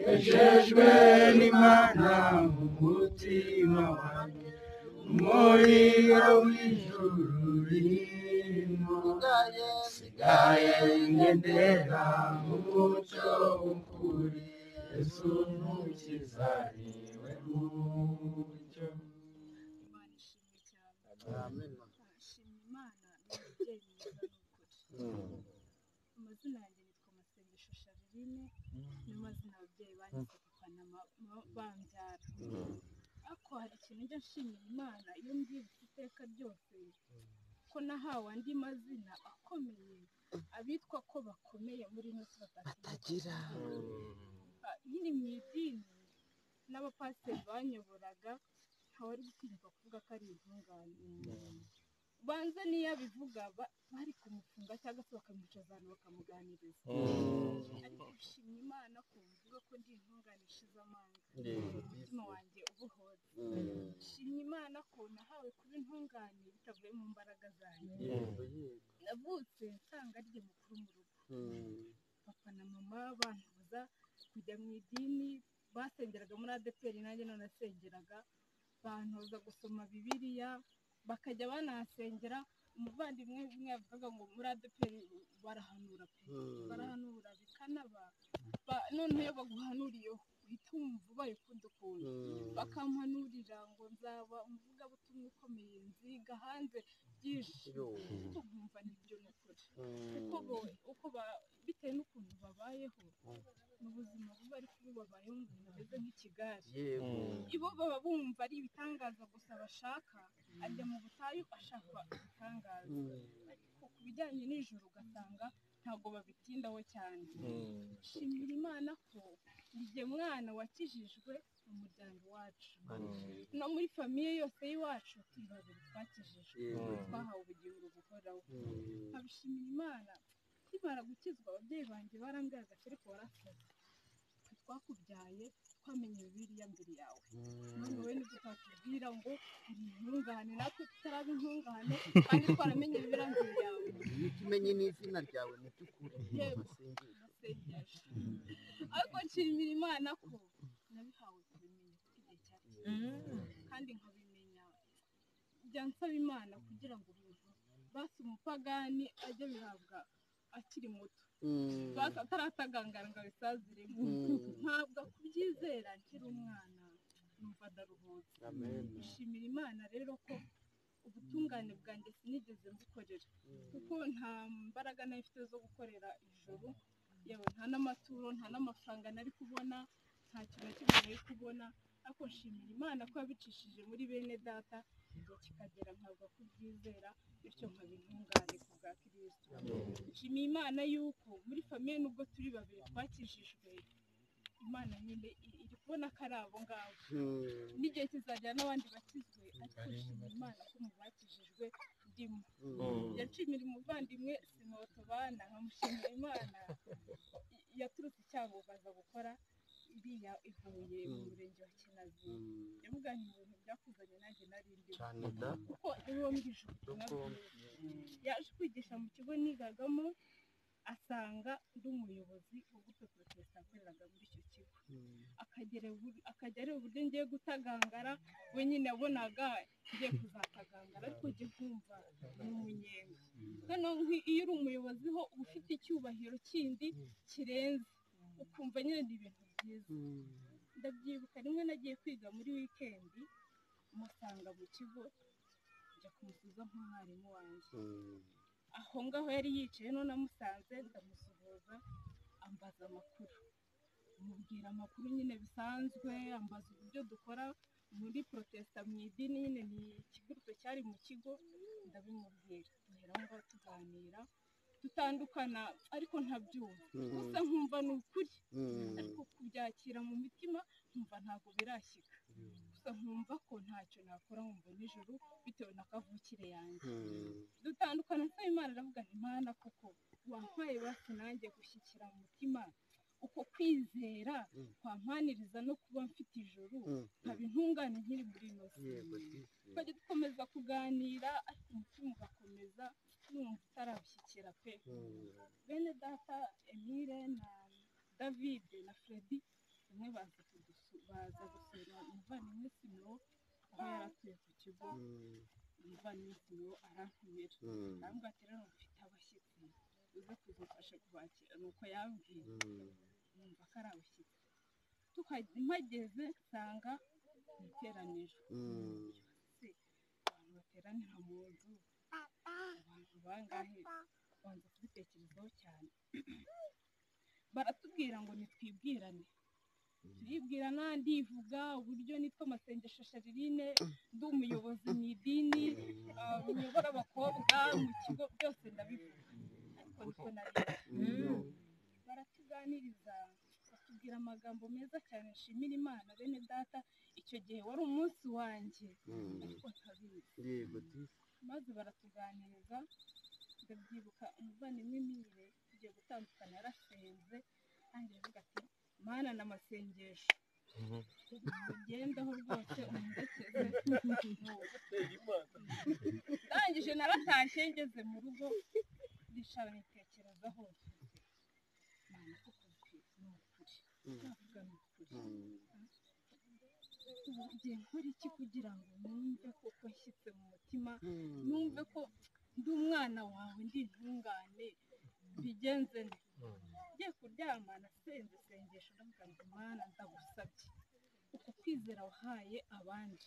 nejejwe n'Imana umutima wanjye umuriro w'ijuru ririmo sigaye ngendera mu mucyo w'ukuri Yesu n'umukiza niwe mucyo. Imana ishimwe cyane. Amen. Shimira Imana n'umubyeyi mwiza n'ukuri. Amazina yanjye nitwa Masengesho Charlene, niyo mazina ababyeyi banyise bambyara. Ariko hari ikintu njya nshimira Imana iyo mbyibutse iteka ryose ko nahawe andi mazina akomeye abitwa ko bakomeye muri ino si batagira. Nkiri mu idini n'abapasiteri banyoboraga ntawari gutinyuka kuvuga ko ari intungane. Banza niyo abivuga bari kumufunga cyangwa se bakamwicaza ahantu bakamuganiriza. Ariko nshimira Imana ko mvuga ko ndi intungane ishize amanga, umutima wanjye ubohotse. Nshimira Imana ko nahawe kuba intungane bitavuye mu mbaraga zanjye. Navutse nsanga ari jye mukuru mu rugo. Papa na mama bantoza kujya mu idini, basengeraga muri ADEPR nanjye nanasengeraga, bantoza gusoma Bibiliya, bakajya banasengera. Umuvandimwe umwe yavugaga ngo muri ADEPR barahanura pe, barahanura bikanaba, none iyo baguhanuriyeho uhita wumva ubaye ukunda ukuntu. Bakampanurira ngo nzaba umuvugabutumwa ukomeye, nziga hanze byinshi, ariko nkumva nibyo n'ukuri, uko bitewe n'ukuntu babayeho mu buzima buba ariko babayeho mu bintu bimeze nk'ikigare. Ibo baba bumva ari ibitangaza gusa bashaka, ajya mu butayu ashaka ibitangaza, ariko ku bijyanye n'ijuru ugasanga ntabwo babitindaho cyane. Nshimira Imana ko njye mwana wakijijwe mu muryango wacu, no muri famiye yose y'iwacu turi babiri twakijijwe, twahawe ubugingo buhoraho. Nkabishimira Imana. Nkimara gukizwa ababyeyi banjye barambwiraga ati ariko warasaze, twakubyaye twamenye Bibiliya mbere yawe, none wowe nibwo utatubwira ngo uri intungane, natwe tutaraba intungane kandi twaramenye Bibiliya mbere yawe. Iyo ukimenye n'izina ryawe mu by'ukuri masengesho. Ariko nshimira Imana ko nabihawe kubimenya kuko igihe cyari kandi nkabimenya. Njya nsaba Imana kugira ngo umuntu basi umupagani ajye bihabwa akiri muto, basi ataratagangara ngo abisaziremo. Ntabwo kubyizera nkiri umwana numva ndaruhutse. Nshimira Imana rero ko ubutungane bwanjye sinigeze mbukorera, kuko nta mbaraga nari mfite zo gukorera ijuru, yewe nta n'amaturo, nta n'amafaranga nari kubona, nta kintu kimwe nari kubona. Ariko nshimira Imana ko yabicishije muri bene data, igihe kikagera nkavuga kubyizera, bityo nkaba intungane ku bwa Kristo. Nshimira Imana yuko muri famiye nubwo turi babiri twakijijwe, Imana nyine iri kubona ko ari abo ngabo, n'igihe kizagera n'abandi bakizwe. Ariko nshimira Imana ko mu bakijijwe ndimo. Nshimira umuvandimwe sinotobana, nkamushimira Imana yaturutse icyago baza gukora iriya ivuye mu murenge wa Kinazi. Yavuganye ibintu byakuzanye nanjye nari ndimo, kuko niwe mbwije ubutumwa bwiza. Yaje kwigisha mu kigo nigagamo, asanga ndi umuyobozi wo guprotesta akoreraga muri icyo kigo. Akajya areba uburyo ngiye gutagangara, we nyine yabonaga ngiye kuzatagangara, ariko njye nkumva ni umunyenga. Noneho iyo uri umuyobozi ho uba ufite icyubahiro kindi kirenze, ukumva nyine ni ibintu byiza. Ndabyibuka rimwe nagiye kwiga muri wikendi, musanga mu kigo, njya kumusuza nk'umwarimu wanjye. Aho ngaho yari yicaye, none amusanze ndamusuhuza, ambaza amakuru, mubwira amakuru nyine bisanzwe, ambaza uburyo dukora muri protesta mu idini, nyine ni ikigurupe cyari mu kigo, ndabimubwira. Duhera aho ngaho tuganira, dutandukana ariko ntabyumva, gusa nkumva ni ukuri, ariko kubyakira mu mitima nkumva ntabwo birashyika, gusa nkumva ko ntacyo nakora nkumva nijoro bitewe na kavukire yanjye. Dutandukana nsaba Imana, aravuga nti Imana koko wampaye basi nanjye gushyikira mu mutima uko kwizera kwampaniriza no kuba mfite ijuru, nkaba intungane nkiri muri ino si. Twajya dukomeza kuganira ariko umutima ugakomeza, numva utarabishyikira pe. Bene data Emile na David na Freddy bamwe baza gusura umuvandimwe Simeo aho yaratuye ku kigo. Umuvandimwe Simeo arantumira arambwira ati rero mfite abashyitsi uza kuzafasha kubakira, nuko yambwiye numva ko ari abashyitsi. Mpageze nsanga iteraniro abantu bateranira mu nzu, abantu bangahe banza kubitekerezaho cyane. Baratubwira ngo nitwibwirane, turibwirana, ndivuga uburyo nitwa Masengesho Charlene, ndi umuyobozi mu idini, nyobora abakobwa mu kigo, byose ndabivuga ariko niko nari. Baratuganiriza batubwira amagambo meza cyane nshimira Imana. Bene data icyo gihe wari umunsi wanjye ariko ntabizi. Maze baratuganiriza, ndabyibuka umuvandimwe Emile tugiye gutandukana yarasenze kandi avuga ati Mana n'amasengesho ugendaho rwose umundekeze. Ndangije naratashye ngeze mu rugo ndishaka nitekerezaho, Mana kuko ni ukuri ndavuga ni ukuri, ugiye nkora iki kugira ngo numve koko nshyitse mu mutima, numve ko ndi umwana wawe, ndi intungane, bigenze nte. Ngiye kuryama nasenze isengesho ndavuga ngo Mana ndagusabye uko kwizera wahaye abandi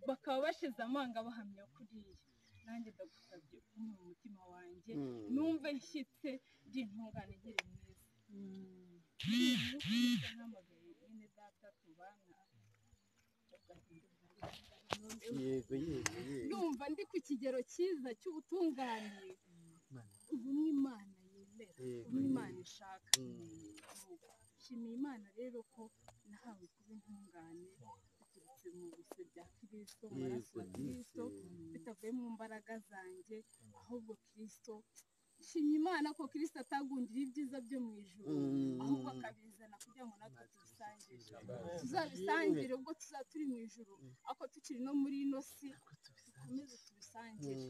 bakaba bashize amanga bahamya kuriya, nanjye ndagusabye kumwe mu mutima wanjye numve nshyitse ndi intungane nkiri mwiza. Ntamagaye bene data tubana, ndumva ndi ku kigero cyiza cy'ubutungane ubumwe Imana yemera, ubumwe Imana ishaka. Nshimiye Imana rero ko nahawe kuba intungane biturutse mu bise bya Kristo, mu maraso ya Kristo, bitavuye mu mbaraga zanjye ahubwo Kristo. Nshimiye Imana ko Kristo atagundira ibyiza byo mu ijuru ahubwo akabizana kugira ngo natwe tubisangire, tuzabisangire ubwo tuzaba turi mu ijuru, ako tukiri no muri ino si dukomeze tubisangire.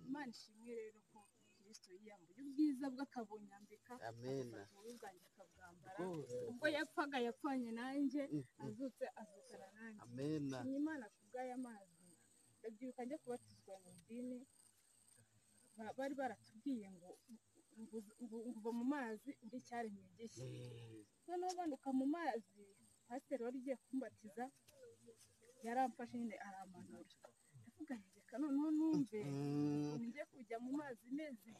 Imana ishimwe rero ko Kristo yiyambuye ubwiza bw'akabunyambika agafata ububi bwanjye akabwambara, ubwo yapfaga yapfanye nanjye, azutse azukana nanjye. Nshimiye Imana ku bw'aya mazi. Ndabyibuka njya kubatizwa mu idini, bari baratubwiye ngo uva mu mazi undi icyaremwe gishya. Noneho banuka mu mazi, pasiteri wari ugiye kumbatiza yaramfashe nyine aramanura, ndavuga nti reka noneho numve ukuntu ngiye kujya mu mazi meze,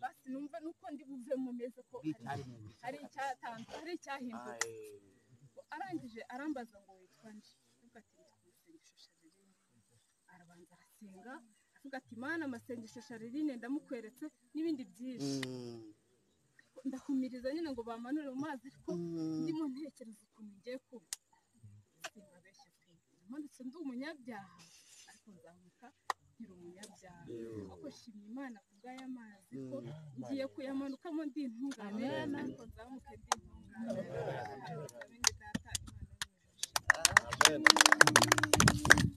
basi numve nuko ndi buvemo meze ko hari icyahindutse. Arangije arambaza ngo witwa nde, ndavuga ati nitwa Masengesho Charlene. Arabanza arasenga avuga ati Mana Masengesho Charlene ndamukweretse n'ibindi byinshi. Ndahumiriza nyine ngo bamanure mu mazi, ariko ndimo ntekereza ukuntu ngiye kuba. Simbabeshye pe, namanutse ndi umunyabyaha ariko nzamuka nkiri umunyabyaha. Ariko nshimiye Imana ku bw'aya mazi ko ngiye kuyamanukamo ndi intungane, ariko nzamuke ndi intungane. Bene data Imana y'umugisha.